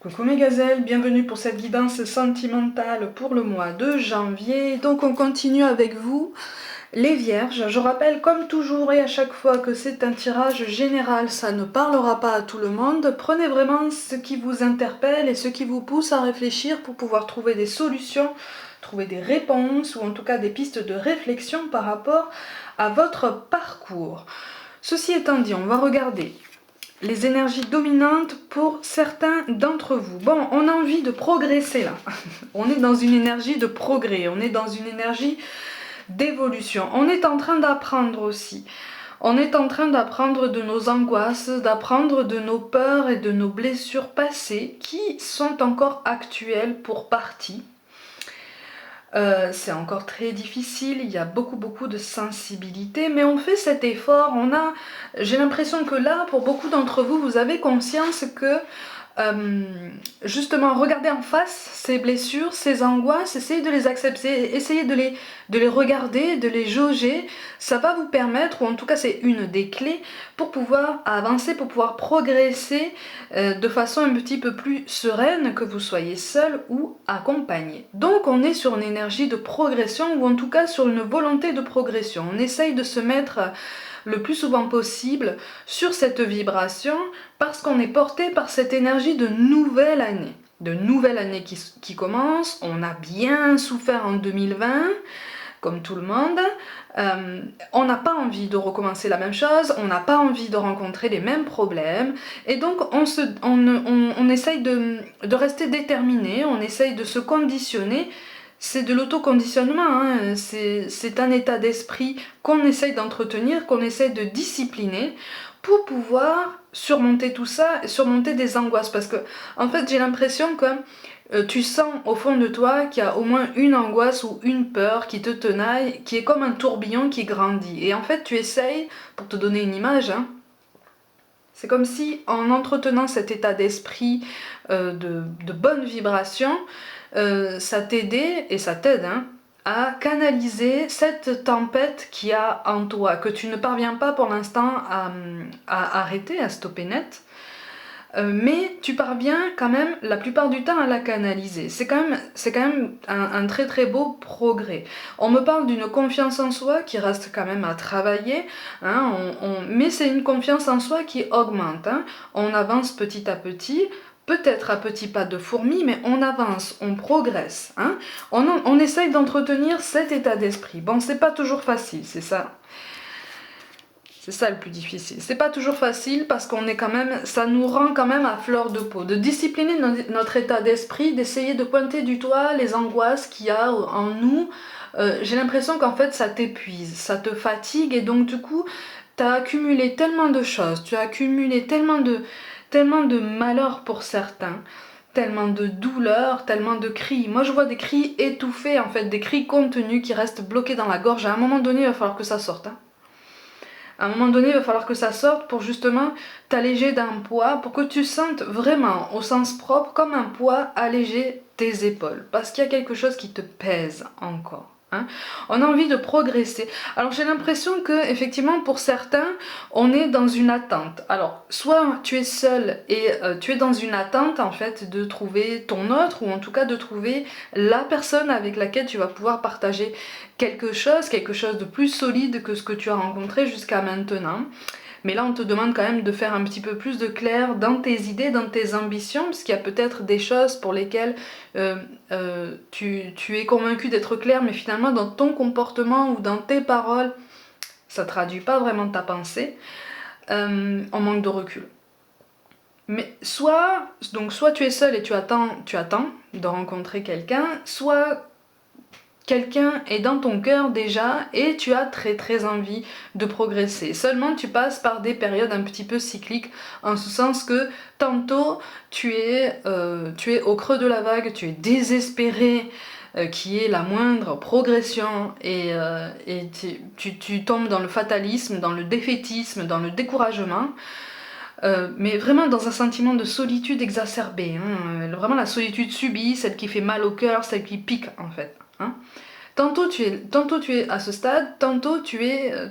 Coucou mes gazelles, bienvenue pour cette guidance sentimentale pour le mois de janvier. Donc on continue avec vous, les vierges. Je rappelle comme toujours et à chaque fois que c'est un tirage général, ça ne parlera pas à tout le monde. Prenez vraiment ce qui vous interpelle et ce qui vous pousse à réfléchir pour pouvoir trouver des solutions, trouver des réponses ou en tout cas des pistes de réflexion par rapport à votre parcours. Ceci étant dit, on va regarder les énergies dominantes pour certains d'entre vous. Bon, on a envie de progresser là. On est dans une énergie de progrès, on est dans une énergie d'évolution. On est en train d'apprendre aussi. On est en train d'apprendre de nos angoisses, d'apprendre de nos peurs et de nos blessures passées qui sont encore actuelles pour partie. C'est encore très difficile, il y a beaucoup de sensibilité, mais on fait cet effort, j'ai l'impression que là, pour beaucoup d'entre vous, vous avez conscience que justement, regardez en face ces blessures, ces angoisses, essayez de les accepter, essayez de les regarder, de les jauger, ça va vous permettre, ou en tout cas c'est une des clés, pour pouvoir avancer, pour pouvoir progresser de façon un petit peu plus sereine, que vous soyez seul ou accompagné. Donc on est sur une énergie de progression, ou en tout cas sur une volonté de progression. On essaye de se mettre le plus souvent possible sur cette vibration parce qu'on est porté par cette énergie de nouvelle année. De nouvelle année qui commence, on a bien souffert en 2020, comme tout le monde, on n'a pas envie de recommencer la même chose, on n'a pas envie de rencontrer les mêmes problèmes, et donc on essaye de rester déterminé, on essaye de se conditionner. C'est de l'autoconditionnement, hein. C'est un état d'esprit qu'on essaye d'entretenir, qu'on essaye de discipliner pour pouvoir surmonter tout ça, surmonter des angoisses. Parce que, en fait, j'ai l'impression que tu sens au fond de toi qu'il y a au moins une angoisse ou une peur qui te tenaille, qui est comme un tourbillon qui grandit. Et en fait, tu essayes, pour te donner une image, hein, c'est comme si en entretenant cet état d'esprit de bonne vibration, ça t'aidait, et ça t'aide, hein, à canaliser cette tempête qu'il y a en toi, que tu ne parviens pas pour l'instant à arrêter, à stopper net, mais tu parviens quand même la plupart du temps à la canaliser. C'est quand même un très beau progrès. On me parle d'une confiance en soi qui reste quand même à travailler, hein, mais c'est une confiance en soi qui augmente, hein. On avance petit à petit, peut-être à petits pas de fourmi, mais on avance, on progresse, hein. On essaye d'entretenir cet état d'esprit. Bon, c'est pas toujours facile, c'est ça. C'est ça le plus difficile. C'est pas toujours facile parce qu'on est quand même, ça nous rend quand même à fleur de peau. De discipliner notre état d'esprit, d'essayer de pointer du doigt les angoisses qu'il y a en nous. J'ai l'impression qu'en fait ça t'épuise, ça te fatigue et donc du coup tu as accumulé tellement de choses, tu as accumulé tellement de malheur pour certains, tellement de douleurs, tellement de cris. Moi je vois des cris étouffés en fait, des cris contenus qui restent bloqués dans la gorge. À un moment donné il va falloir que ça sorte, hein. À un moment donné, il va falloir que ça sorte pour justement t'alléger d'un poids, pour que tu sentes vraiment, au sens propre, comme un poids alléger tes épaules. Parce qu'il y a quelque chose qui te pèse encore. Hein. On a envie de progresser. Alors j'ai l'impression que effectivement pour certains, on est dans une attente. Alors soit tu es seul et tu es dans une attente en fait de trouver ton autre, ou en tout cas de trouver la personne avec laquelle tu vas pouvoir partager quelque chose de plus solide que ce que tu as rencontré jusqu'à maintenant. Mais là, on te demande quand même de faire un petit peu plus de clair dans tes idées, dans tes ambitions, parce qu'il y a peut-être des choses pour lesquelles tu es convaincu d'être clair, mais finalement, dans ton comportement ou dans tes paroles, ça ne traduit pas vraiment ta pensée. On manque de recul. Mais soit tu es seul et tu attends de rencontrer quelqu'un, soit quelqu'un est dans ton cœur déjà et tu as très envie de progresser. Seulement tu passes par des périodes un petit peu cycliques, en ce sens que tantôt tu es au creux de la vague, tu es désespéré qu'il y ait la moindre progression et tu tombes dans le fatalisme, dans le défaitisme, dans le découragement. Mais vraiment dans un sentiment de solitude exacerbée, hein. Vraiment la solitude subie, celle qui fait mal au cœur, celle qui pique en fait, hein. tantôt tu es à ce stade, tantôt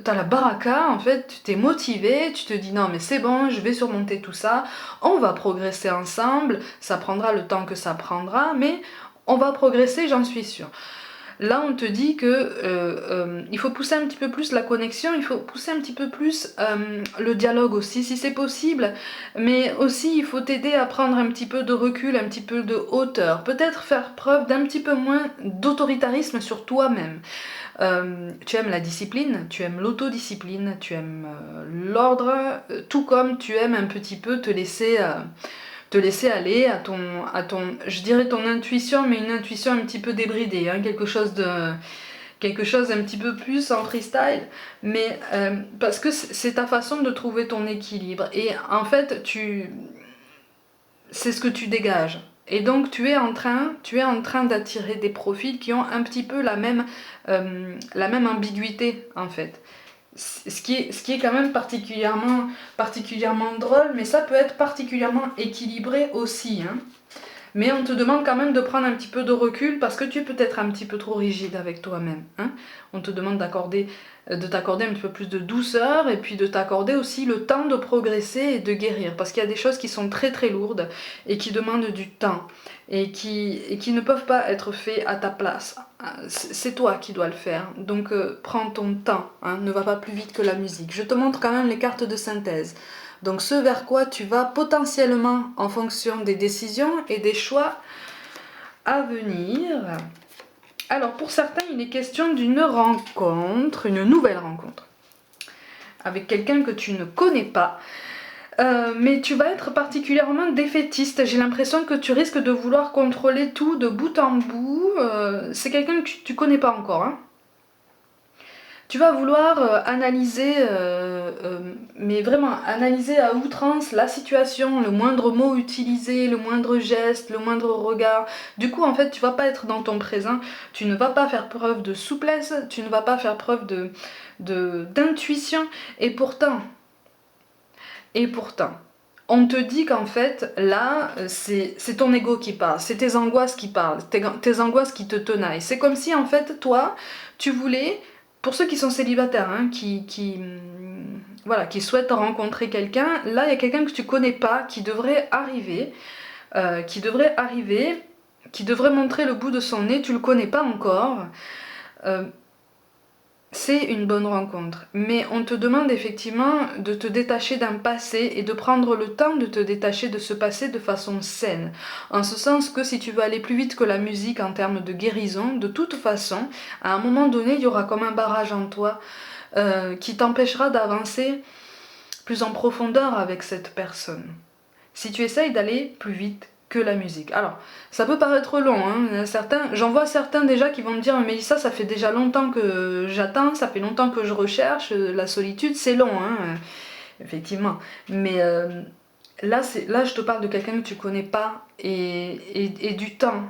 t'as la baraka, en fait, tu t'es motivé, tu te dis non mais c'est bon, je vais surmonter tout ça, on va progresser ensemble, ça prendra le temps que ça prendra, mais on va progresser, j'en suis sûre. Là, on te dit que il faut pousser un petit peu plus la connexion, il faut pousser un petit peu plus le dialogue aussi, si c'est possible. Mais aussi, il faut t'aider à prendre un petit peu de recul, un petit peu de hauteur. Peut-être faire preuve d'un petit peu moins d'autoritarisme sur toi-même. Tu aimes la discipline, tu aimes l'autodiscipline, tu aimes l'ordre, tout comme tu aimes un petit peu te laisser aller à ton, je dirais ton intuition, mais une intuition un petit peu débridée, hein, quelque chose un petit peu plus en freestyle, mais parce que c'est ta façon de trouver ton équilibre, et en fait, c'est ce que tu dégages. Et donc tu es en train d'attirer des profils qui ont un petit peu la même ambiguïté en fait. Ce qui est quand même particulièrement drôle, mais ça peut être particulièrement équilibré aussi. Hein. Mais on te demande quand même de prendre un petit peu de recul parce que tu es peut-être un petit peu trop rigide avec toi-même. Hein. On te demande de t'accorder un petit peu plus de douceur et puis de t'accorder aussi le temps de progresser et de guérir. Parce qu'il y a des choses qui sont très très lourdes et qui demandent du temps et qui ne peuvent pas être faites à ta place. C'est toi qui dois le faire. Donc prends ton temps, hein, ne va pas plus vite que la musique. Je te montre quand même les cartes de synthèse. Donc ce vers quoi tu vas potentiellement en fonction des décisions et des choix à venir. Alors pour certains, il est question d'une rencontre, une nouvelle rencontre, avec quelqu'un que tu ne connais pas. Mais tu vas être particulièrement défaitiste. J'ai l'impression que tu risques de vouloir contrôler tout de bout en bout. C'est quelqu'un que tu connais pas encore. Hein. Tu vas vouloir analyser, mais vraiment analyser à outrance la situation, le moindre mot utilisé, le moindre geste, le moindre regard. Du coup, en fait, tu vas pas être dans ton présent, tu ne vas pas faire preuve de souplesse, tu ne vas pas faire preuve d'intuition. Et pourtant, on te dit qu'en fait, là, c'est ton ego qui parle, c'est tes angoisses qui parlent, tes angoisses qui te tenaillent. C'est comme si, en fait, toi, tu voulais... Pour ceux qui sont célibataires, hein, voilà, qui souhaitent rencontrer quelqu'un, là il y a quelqu'un que tu connais pas, qui devrait arriver, qui devrait montrer le bout de son nez, tu le connais pas encore. C'est une bonne rencontre, mais on te demande effectivement de te détacher d'un passé et de prendre le temps de te détacher de ce passé de façon saine. En ce sens que si tu veux aller plus vite que la musique en termes de guérison, de toute façon, à un moment donné, il y aura comme un barrage en toi qui t'empêchera d'avancer plus en profondeur avec cette personne. Si tu essayes d'aller plus vite que la musique. Alors, ça peut paraître long, hein. J'en vois certains déjà qui vont me dire mais ça fait déjà longtemps que j'attends, ça fait longtemps que je recherche, la solitude c'est long, hein, effectivement. Mais là, je te parle de quelqu'un que tu connais pas et du temps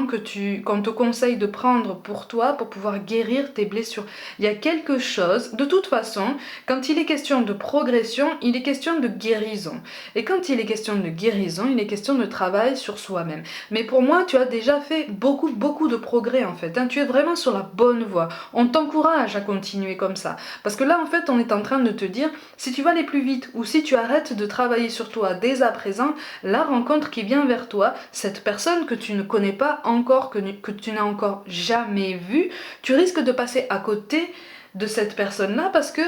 qu'on te conseille de prendre pour toi pour pouvoir guérir tes blessures. Il y a quelque chose, de toute façon, quand il est question de progression, il est question de guérison. Et quand il est question de guérison, il est question de travail sur soi-même. Mais pour moi, tu as déjà fait beaucoup de progrès en fait. Hein. Tu es vraiment sur la bonne voie. On t'encourage à continuer comme ça. Parce que là, en fait, on est en train de te dire, si tu vas aller plus vite ou si tu arrêtes de travailler sur toi dès à présent, la rencontre qui vient vers toi, cette personne que tu ne connais pas encore, que tu n'as encore jamais vue, tu risques de passer à côté de cette personne-là parce que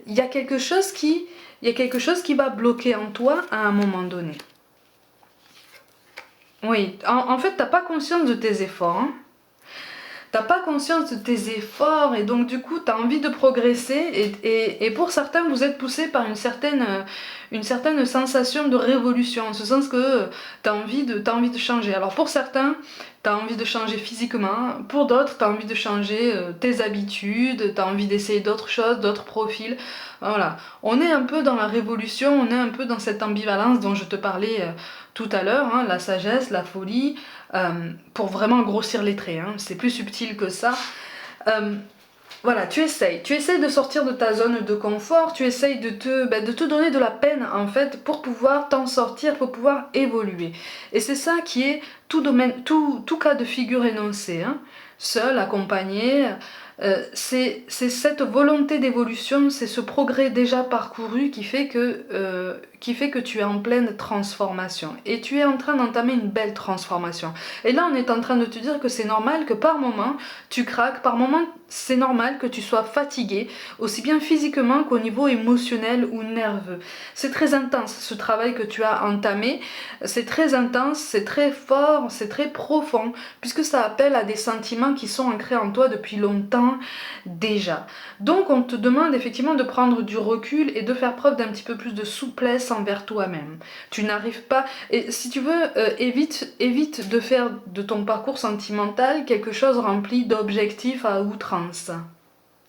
il y a quelque chose qui va bloquer en toi à un moment donné. Oui, en fait, t'as pas conscience de tes efforts. Hein. T'as pas conscience de tes efforts et donc du coup t'as envie de progresser et pour certains vous êtes poussé par une certaine sensation de révolution, en ce sens que t'as envie de changer. Alors pour certains t'as envie de changer physiquement, pour d'autres t'as envie de changer tes habitudes, t'as envie d'essayer d'autres choses, d'autres profils. Voilà, on est un peu dans la révolution, on est un peu dans cette ambivalence dont je te parlais tout à l'heure, hein, la sagesse, la folie, pour vraiment grossir les traits, hein, c'est plus subtil que ça. Voilà, tu essayes de sortir de ta zone de confort, tu essayes de te donner de la peine en fait pour pouvoir t'en sortir, pour pouvoir évoluer. Et c'est ça qui est tout domaine, tout cas de figure énoncé, hein. Seul, accompagné, c'est cette volonté d'évolution, c'est ce progrès déjà parcouru qui fait que tu es en pleine transformation. Et tu es en train d'entamer une belle transformation. Et là, on est en train de te dire que c'est normal que par moment, tu craques, par moment, c'est normal que tu sois fatigué, aussi bien physiquement qu'au niveau émotionnel ou nerveux. C'est très intense ce travail que tu as entamé, c'est très intense, c'est très fort, c'est très profond, puisque ça appelle à des sentiments qui sont ancrés en toi depuis longtemps déjà. Donc on te demande effectivement de prendre du recul et de faire preuve d'un petit peu plus de souplesse envers toi-même. Tu n'arrives pas, et si tu veux, évite de faire de ton parcours sentimental quelque chose rempli d'objectifs à outrance.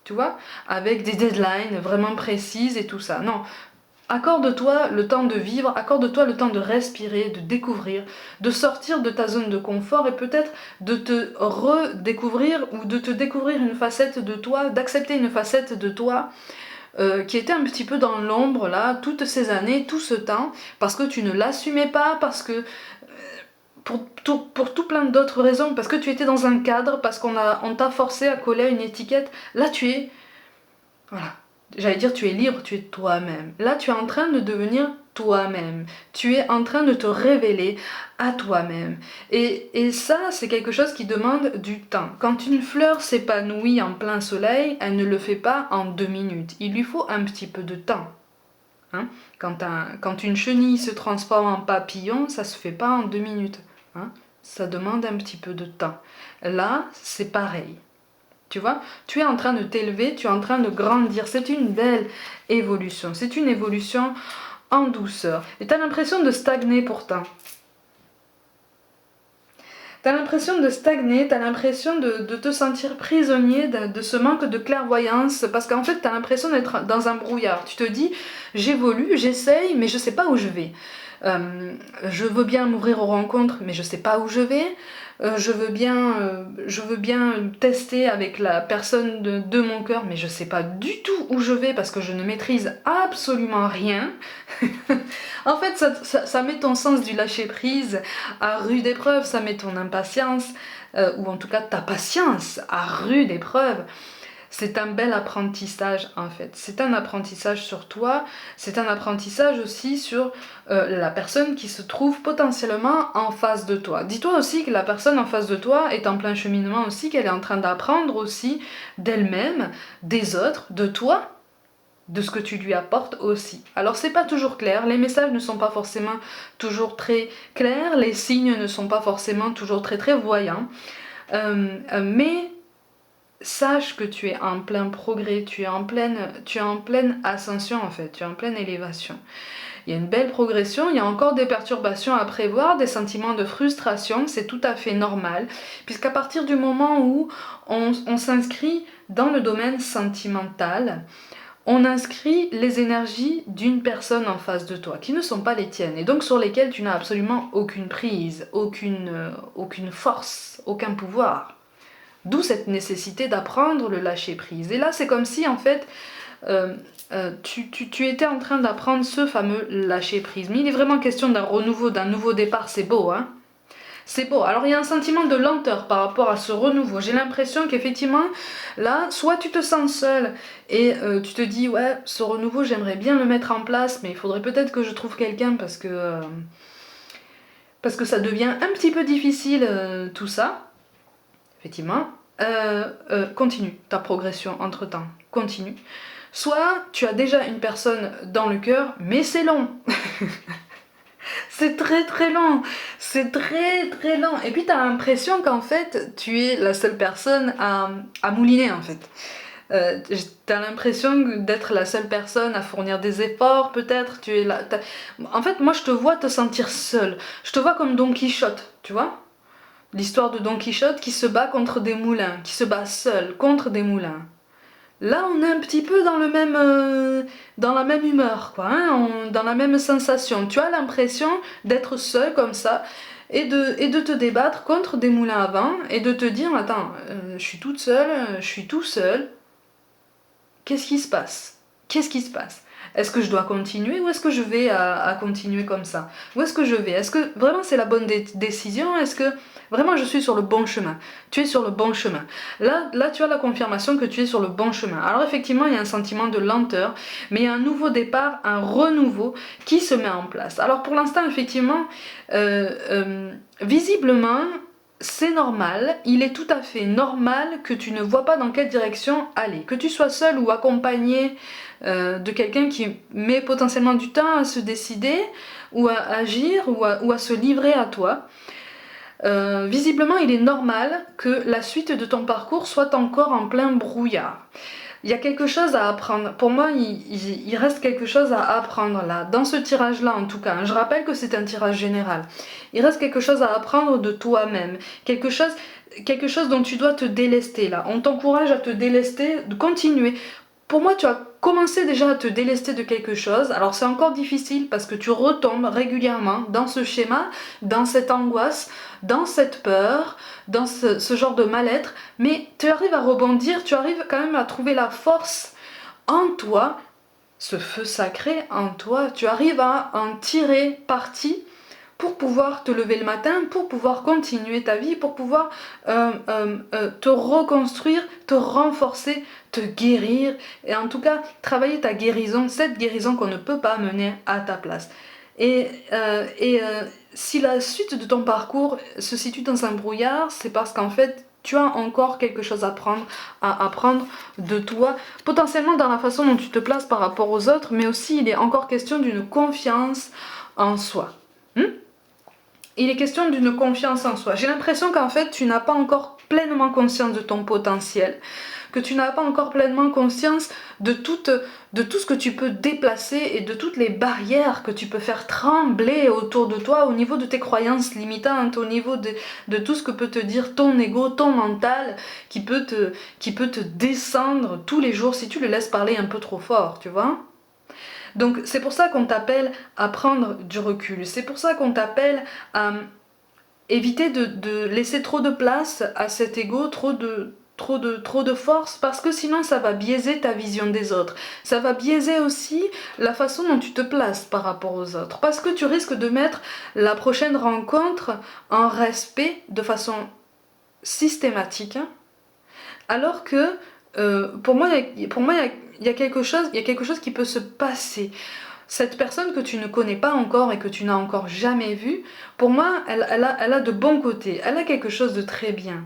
Tu vois, avec des deadlines vraiment précises et tout ça. Non, accorde-toi le temps de vivre, accorde-toi le temps de respirer, de découvrir, de sortir de ta zone de confort et peut-être de te redécouvrir ou de te découvrir une facette de toi, d'accepter une facette de toi qui était un petit peu dans l'ombre là, toutes ces années, tout ce temps, parce que tu ne l'assumais pas, parce que pour tout plein d'autres raisons, parce que tu étais dans un cadre, parce on t'a forcé à coller à une étiquette, là tu es, voilà, j'allais dire tu es libre, tu es toi-même. Là tu es en train de devenir toi-même, tu es en train de te révéler à toi-même. Et ça, c'est quelque chose qui demande du temps. Quand une fleur s'épanouit en plein soleil, elle ne le fait pas en 2 minutes. Il lui faut un petit peu de temps. Hein, quand une chenille se transforme en papillon, ça se fait pas en 2 minutes. Hein, ça demande un petit peu de temps. Là, c'est pareil. Tu vois, tu es en train de t'élever, tu es en train de grandir. C'est une belle évolution. C'est une évolution en douceur. Et tu as l'impression de stagner pourtant. T'as l'impression de stagner, t'as l'impression de te sentir prisonnier de ce manque de clairvoyance, parce qu'en fait t'as l'impression d'être dans un brouillard. Tu te dis, j'évolue, j'essaye, mais je sais pas où je vais. Je veux bien m'ouvrir aux rencontres, mais je sais pas où je vais. Je veux bien tester avec la personne de mon cœur, mais je sais pas du tout où je vais parce que je ne maîtrise absolument rien. En fait, ça met ton sens du lâcher prise à rude épreuve, ça met ton impatience, ou en tout cas ta patience à rude épreuve. C'est un bel apprentissage en fait. C'est un apprentissage sur toi, c'est un apprentissage aussi sur la personne qui se trouve potentiellement en face de toi. Dis-toi aussi que la personne en face de toi est en plein cheminement aussi, qu'elle est en train d'apprendre aussi d'elle-même, des autres, de toi, de ce que tu lui apportes aussi. Alors c'est pas toujours clair, les messages ne sont pas forcément toujours très clairs, les signes ne sont pas forcément toujours très voyants, mais sache que tu es en plein progrès, tu es en pleine ascension en fait, tu es en pleine élévation. Il y a une belle progression, il y a encore des perturbations à prévoir, des sentiments de frustration, c'est tout à fait normal, puisqu'à partir du moment où on s'inscrit dans le domaine sentimental, on inscrit les énergies d'une personne en face de toi, qui ne sont pas les tiennes, et donc sur lesquelles tu n'as absolument aucune prise, aucune force, aucun pouvoir. D'où cette nécessité d'apprendre le lâcher prise. Et là, c'est comme si, en fait, tu étais en train d'apprendre ce fameux lâcher prise. Mais il est vraiment question d'un renouveau, d'un nouveau départ. C'est beau, hein? C'est beau. Alors, il y a un sentiment de lenteur par rapport à ce renouveau. J'ai l'impression qu'effectivement, là, soit tu te sens seul et tu te dis, ouais, ce renouveau, j'aimerais bien le mettre en place, mais il faudrait peut-être que je trouve quelqu'un parce que ça devient un petit peu difficile, tout ça. Effectivement, continue ta progression entre-temps, continue. Soit tu as déjà une personne dans le cœur, mais c'est long. C'est très long, c'est très long. Et puis tu as l'impression qu'en fait, tu es la seule personne à mouliner en fait. T'as l'impression d'être la seule personne à fournir des efforts, peut-être. Tu es là. En fait, moi, je te vois te sentir seule. Je te vois comme Don Quichotte, tu vois. L'histoire de Don Quichotte qui se bat contre des moulins, qui se bat seul contre des moulins. Là, on est un petit peu dans la même humeur, quoi, hein, dans la même sensation. Tu as l'impression d'être seul comme ça et de te débattre contre des moulins à vent et de te dire, attends, je suis toute seule, je suis tout seul. Qu'est-ce qui se passe? Qu'est-ce qui se passe? Est-ce que je dois continuer ou est-ce que je vais à continuer comme ça? Où est-ce que je vais? Est-ce que vraiment c'est la bonne décision? Est-ce que vraiment je suis sur le bon chemin? Tu es sur le bon chemin. Là, tu as la confirmation que tu es sur le bon chemin. Alors effectivement, il y a un sentiment de lenteur, mais il y a un nouveau départ, un renouveau qui se met en place. Alors pour l'instant, effectivement, visiblement, c'est normal, il est tout à fait normal que tu ne vois pas dans quelle direction aller. Que tu sois seul ou accompagné de quelqu'un qui met potentiellement du temps à se décider ou à agir ou à se livrer à toi. Visiblement, il est normal que la suite de ton parcours soit encore en plein brouillard. Il y a quelque chose à apprendre. Pour moi, il reste quelque chose à apprendre là. Dans ce tirage-là, en tout cas. Je rappelle que c'est un tirage général. Il reste quelque chose à apprendre de toi-même. Quelque chose dont tu dois te délester là. On t'encourage à te délester, de continuer. Pour moi, tu as commencé déjà à te délester de quelque chose. Alors c'est encore difficile parce que tu retombes régulièrement dans ce schéma, dans cette angoisse, dans cette peur, dans ce genre de mal-être. Mais tu arrives à rebondir, tu arrives quand même à trouver la force en toi, ce feu sacré en toi. Tu arrives à en tirer parti pour pouvoir te lever le matin, pour pouvoir continuer ta vie, pour pouvoir te reconstruire, te renforcer, te guérir, et en tout cas travailler ta guérison, cette guérison qu'on ne peut pas mener à ta place. Et si la suite de ton parcours se situe dans un brouillard, c'est parce qu'en fait tu as encore quelque chose à apprendre de toi, potentiellement dans la façon dont tu te places par rapport aux autres, mais aussi il est encore question d'une confiance en soi. Il est question d'une confiance en soi. J'ai l'impression qu'en fait, tu n'as pas encore pleinement conscience de ton potentiel, que tu n'as pas encore pleinement conscience de tout ce que tu peux déplacer et de toutes les barrières que tu peux faire trembler autour de toi, au niveau de tes croyances limitantes, au niveau de tout ce que peut te dire ton ego, ton mental, qui peut te descendre tous les jours si tu le laisses parler un peu trop fort, tu vois ? Donc c'est pour ça qu'on t'appelle à prendre du recul, c'est pour ça qu'on t'appelle à éviter de laisser trop de place à cet ego, trop de force, parce que sinon ça va biaiser ta vision des autres. Ça va biaiser aussi la façon dont tu te places par rapport aux autres, parce que tu risques de mettre la prochaine rencontre en respect de façon systématique, alors que pour moi, il y a quelque chose qui peut se passer. Cette personne que tu ne connais pas encore et que tu n'as encore jamais vue, pour moi, elle a de bons côtés. Elle a quelque chose de très bien.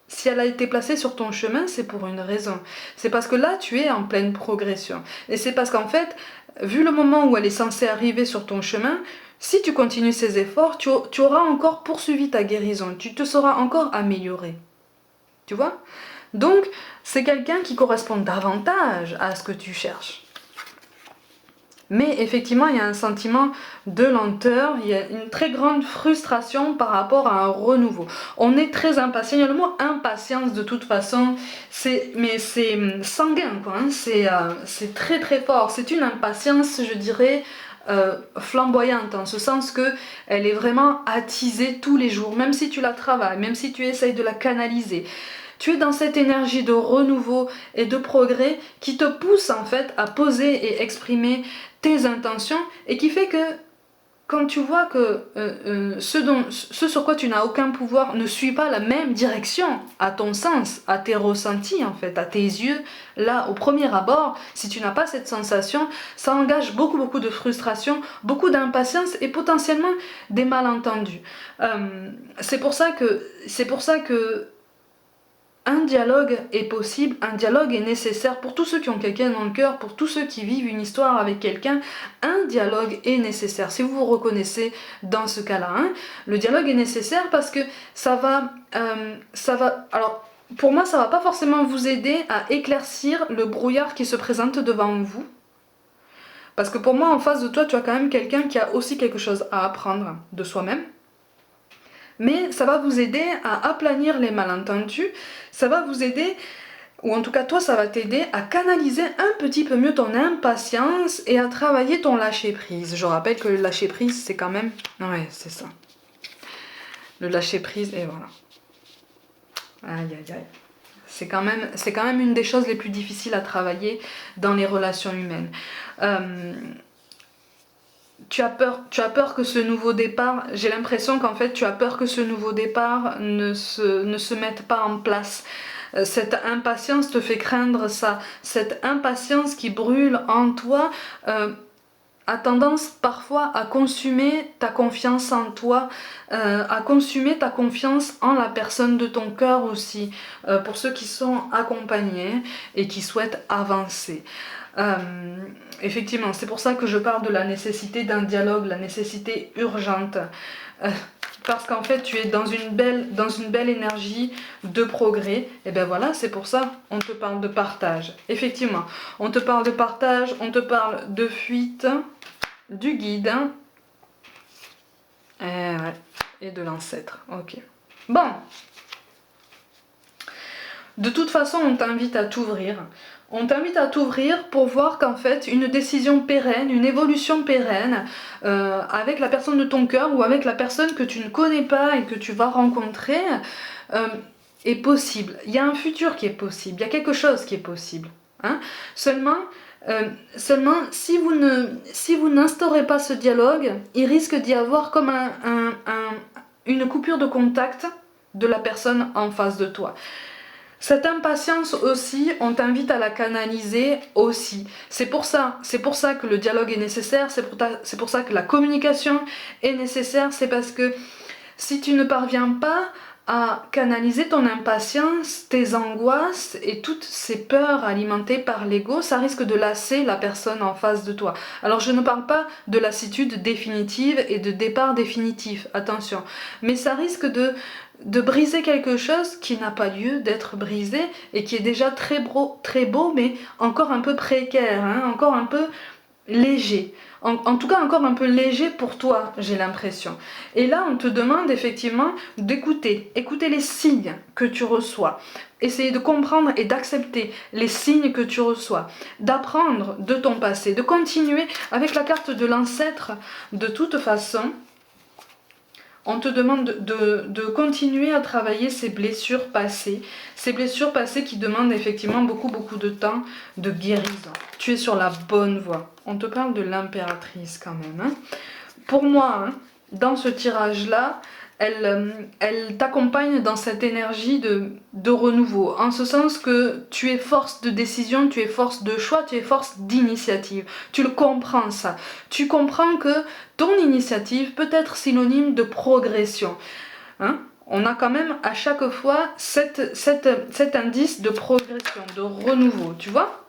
Si elle a été placée sur ton chemin, c'est pour une raison. C'est parce que là, tu es en pleine progression. Et c'est parce qu'en fait, vu le moment où elle est censée arriver sur ton chemin, si tu continues ces efforts, tu auras encore poursuivi ta guérison. Tu te seras encore amélioré. Tu vois ? Donc, c'est quelqu'un qui correspond davantage à ce que tu cherches. Mais effectivement, il y a un sentiment de lenteur, il y a une très grande frustration par rapport à un renouveau. On est très impatient, il y a le mot impatience de toute façon, mais c'est sanguin, quoi, hein. C'est très très fort, c'est une impatience, je dirais, flamboyante, en ce sens que elle est vraiment attisée tous les jours, même si tu la travailles, même si tu essayes de la canaliser. Tu es dans cette énergie de renouveau et de progrès qui te pousse en fait à poser et exprimer tes intentions et qui fait que quand tu vois que ce sur quoi tu n'as aucun pouvoir ne suit pas la même direction à ton sens, à tes ressentis en fait, à tes yeux, là au premier abord, si tu n'as pas cette sensation, ça engage beaucoup de frustration, beaucoup d'impatience et potentiellement des malentendus. C'est pour ça que un dialogue est possible, un dialogue est nécessaire pour tous ceux qui ont quelqu'un dans le cœur, pour tous ceux qui vivent une histoire avec quelqu'un, un dialogue est nécessaire. Si vous vous reconnaissez dans ce cas-là, hein, le dialogue est nécessaire parce que ça va, alors pour moi ça va pas forcément vous aider à éclaircir le brouillard qui se présente devant vous, parce que pour moi en face de toi tu as quand même quelqu'un qui a aussi quelque chose à apprendre de soi-même. Mais ça va vous aider à aplanir les malentendus, ça va vous aider, ou en tout cas toi ça va t'aider à canaliser un petit peu mieux ton impatience et à travailler ton lâcher prise. Je rappelle que le lâcher prise c'est quand même... Ouais, c'est ça. Le lâcher prise, et voilà. Aïe aïe aïe. C'est quand même une des choses les plus difficiles à travailler dans les relations humaines. Tu as peur que ce nouveau départ, j'ai l'impression qu'en fait tu as peur que ce nouveau départ ne se mette pas en place. Cette impatience te fait craindre ça. Cette impatience qui brûle en toi a tendance parfois à consumer ta confiance en toi, à consumer ta confiance en la personne de ton cœur aussi, pour ceux qui sont accompagnés et qui souhaitent avancer. Effectivement, c'est pour ça que je parle de la nécessité d'un dialogue, la nécessité urgente. Parce qu'en fait, tu es dans une belle énergie de progrès. Et bien voilà, c'est pour ça on te parle de partage. Effectivement, on te parle de partage, on te parle de fuite, du guide et de l'ancêtre. Ok. Bon. De toute façon, on t'invite à t'ouvrir. On t'invite à t'ouvrir pour voir qu'en fait, une décision pérenne, une évolution pérenne, avec la personne de ton cœur ou avec la personne que tu ne connais pas et que tu vas rencontrer, est possible. Il y a un futur qui est possible, il y a quelque chose qui est possible. Hein. Seulement, si vous n'instaurez pas ce dialogue, il risque d'y avoir comme une coupure de contact de la personne en face de toi. Cette impatience aussi, on t'invite à la canaliser aussi. C'est pour ça que le dialogue est nécessaire, c'est pour ça que la communication est nécessaire, c'est parce que si tu ne parviens pas à canaliser ton impatience, tes angoisses et toutes ces peurs alimentées par l'ego, ça risque de lasser la personne en face de toi. Alors je ne parle pas de lassitude définitive et de départ définitif, attention, mais ça risque de briser quelque chose qui n'a pas lieu d'être brisé et qui est déjà très beau mais encore un peu précaire, hein, encore un peu léger. En tout cas encore un peu léger pour toi, j'ai l'impression. Et là on te demande effectivement d'écouter les signes que tu reçois, essayer de comprendre et d'accepter les signes que tu reçois, d'apprendre de ton passé, de continuer avec la carte de l'ancêtre. De toute façon, on te demande de continuer à travailler ces blessures passées qui demandent effectivement beaucoup de temps de guérison. Tu es sur la bonne voie. On te parle de l'impératrice quand même. Hein. Pour moi, hein, dans ce tirage-là, elle t'accompagne dans cette énergie de renouveau, en ce sens que tu es force de décision, tu es force de choix, tu es force d'initiative. Tu le comprends ça. Tu comprends que ton initiative peut être synonyme de progression. Hein? On a quand même à chaque fois cet indice de progression, de renouveau, tu vois ?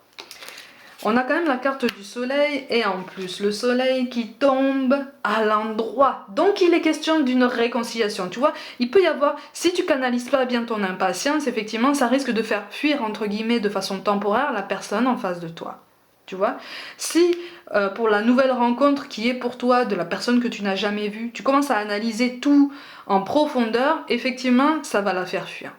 On a quand même la carte du soleil et en plus le soleil qui tombe à l'endroit. Donc il est question d'une réconciliation, tu vois. Il peut y avoir, si tu canalises pas bien ton impatience, effectivement ça risque de faire fuir entre guillemets de façon temporaire la personne en face de toi. Tu vois, si pour la nouvelle rencontre qui est pour toi de la personne que tu n'as jamais vue, tu commences à analyser tout en profondeur, effectivement ça va la faire fuir.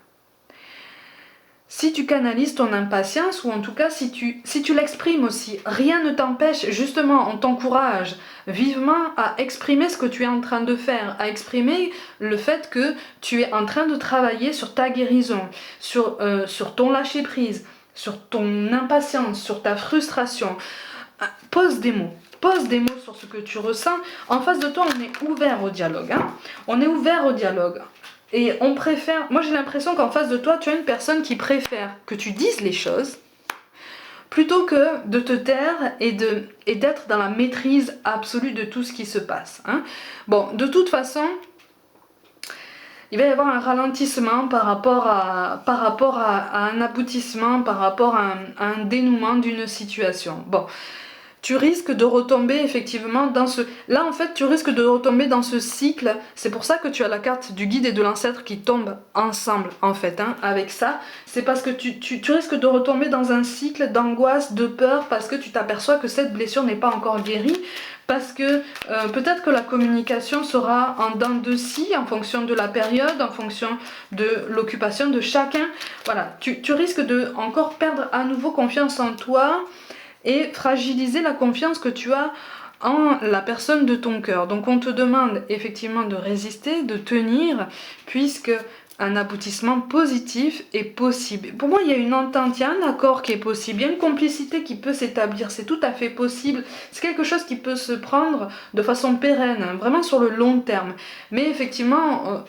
Si tu canalises ton impatience, ou en tout cas si tu l'exprimes aussi, rien ne t'empêche, justement on t'encourage vivement à exprimer ce que tu es en train de faire, à exprimer le fait que tu es en train de travailler sur ta guérison, sur ton lâcher-prise, sur ton impatience, sur ta frustration. Pose des mots sur ce que tu ressens. En face de toi, on est ouvert au dialogue. Hein. On est ouvert au dialogue. Et on préfère, moi j'ai l'impression qu'en face de toi, tu as une personne qui préfère que tu dises les choses plutôt que de te taire et d'être dans la maîtrise absolue de tout ce qui se passe. Hein. Bon, de toute façon, il va y avoir un ralentissement par rapport à un aboutissement, par rapport à un dénouement d'une situation. Bon. Tu risques de retomber effectivement dans ce... Là, en fait, tu risques de retomber dans ce cycle. C'est pour ça que tu as la carte du guide et de l'ancêtre qui tombent ensemble, en fait, hein, avec ça. C'est parce que tu risques de retomber dans un cycle d'angoisse, de peur, parce que tu t'aperçois que cette blessure n'est pas encore guérie, parce que peut-être que la communication sera en dents de scie, en fonction de la période, en fonction de l'occupation de chacun. Voilà, tu risques de encore perdre à nouveau confiance en toi, et fragiliser la confiance que tu as en la personne de ton cœur. Donc on te demande effectivement de résister, de tenir, puisque un aboutissement positif est possible. Pour moi, il y a une entente, il y a un accord qui est possible, il y a une complicité qui peut s'établir, c'est tout à fait possible. C'est quelque chose qui peut se prendre de façon pérenne, hein, vraiment sur le long terme. Mais effectivement,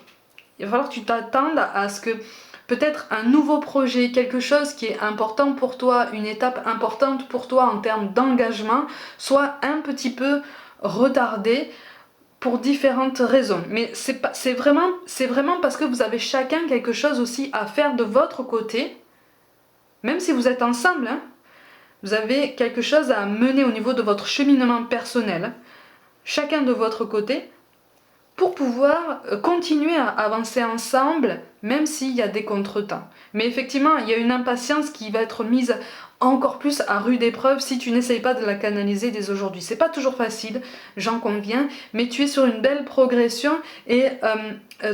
il va falloir que tu t'attendes à ce que peut-être un nouveau projet, quelque chose qui est important pour toi, une étape importante pour toi en termes d'engagement, soit un petit peu retardé pour différentes raisons. Mais c'est vraiment parce que vous avez chacun quelque chose aussi à faire de votre côté, même si vous êtes ensemble, hein, vous avez quelque chose à mener au niveau de votre cheminement personnel, hein, chacun de votre côté, pour pouvoir continuer à avancer ensemble, même s'il y a des contretemps. Mais effectivement, il y a une impatience qui va être mise encore plus à rude épreuve si tu n'essayes pas de la canaliser dès aujourd'hui. C'est pas toujours facile, j'en conviens, mais tu es sur une belle progression et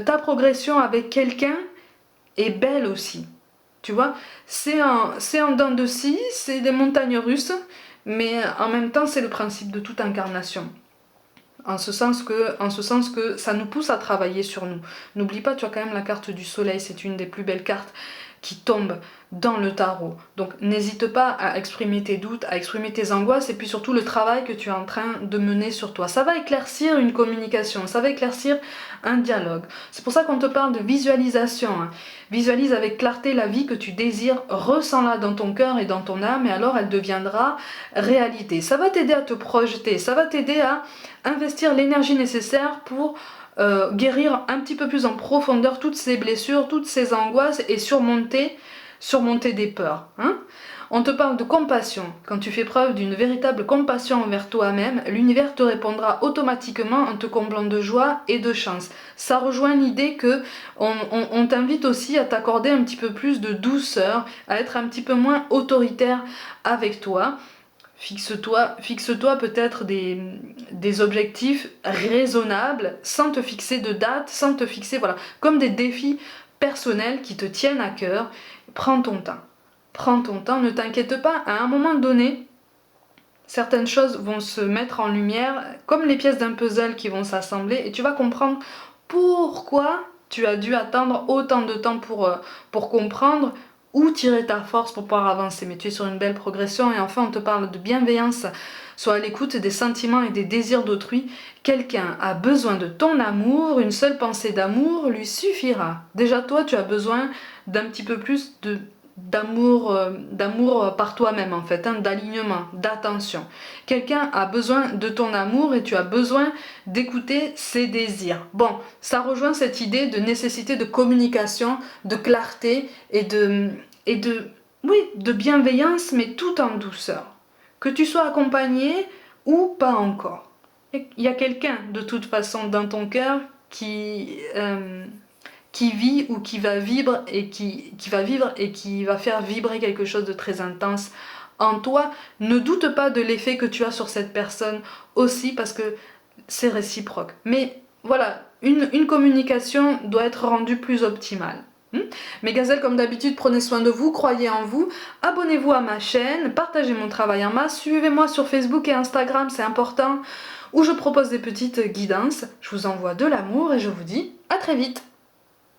ta progression avec quelqu'un est belle aussi. Tu vois, c'est un dent de scie, c'est des montagnes russes, mais en même temps, c'est le principe de toute incarnation. En ce sens que ça nous pousse à travailler sur nous. N'oublie pas, tu as quand même la carte du soleil, c'est une des plus belles cartes qui tombe dans le tarot. Donc n'hésite pas à exprimer tes doutes, à exprimer tes angoisses et puis surtout le travail que tu es en train de mener sur toi. Ça va éclaircir une communication, ça va éclaircir un dialogue. C'est pour ça qu'on te parle de visualisation, hein. Visualise avec clarté la vie que tu désires, ressens-la dans ton cœur et dans ton âme et alors elle deviendra réalité. Ça va t'aider à te projeter, ça va t'aider à investir l'énergie nécessaire pour guérir un petit peu plus en profondeur toutes ces blessures, toutes ces angoisses et surmonter des peurs. Hein. On te parle de compassion. Quand tu fais preuve d'une véritable compassion envers toi-même, l'univers te répondra automatiquement en te comblant de joie et de chance. Ça rejoint l'idée que on t'invite aussi à t'accorder un petit peu plus de douceur, à être un petit peu moins autoritaire avec toi. Fixe-toi peut-être des objectifs raisonnables, sans te fixer de date, sans te fixer, voilà, comme des défis personnels qui te tiennent à cœur. Prends ton temps. Prends ton temps, ne t'inquiète pas, à un moment donné, certaines choses vont se mettre en lumière, comme les pièces d'un puzzle qui vont s'assembler, et tu vas comprendre pourquoi tu as dû attendre autant de temps pour comprendre où tirer ta force pour pouvoir avancer. Mais tu es sur une belle progression, et enfin on te parle de bienveillance. Sois à l'écoute des sentiments et des désirs d'autrui. Quelqu'un a besoin de ton amour, une seule pensée d'amour lui suffira. Déjà toi, tu as besoin d'un petit peu plus d'amour par toi-même en fait, hein, d'alignement, d'attention. Quelqu'un a besoin de ton amour et tu as besoin d'écouter ses désirs. Bon, ça rejoint cette idée de nécessité de communication, de clarté et de bienveillance, mais tout en douceur. Que tu sois accompagné ou pas encore. Il y a quelqu'un de toute façon dans ton cœur qui vit ou qui va vivre et qui va faire vibrer quelque chose de très intense en toi. Ne doute pas de l'effet que tu as sur cette personne aussi, parce que c'est réciproque. Mais voilà, une communication doit être rendue plus optimale. Mes gazelles, comme d'habitude, prenez soin de vous, croyez en vous, abonnez-vous à ma chaîne, partagez mon travail en masse, suivez-moi sur Facebook et Instagram, c'est important, où je propose des petites guidances. Je vous envoie de l'amour et je vous dis à très vite.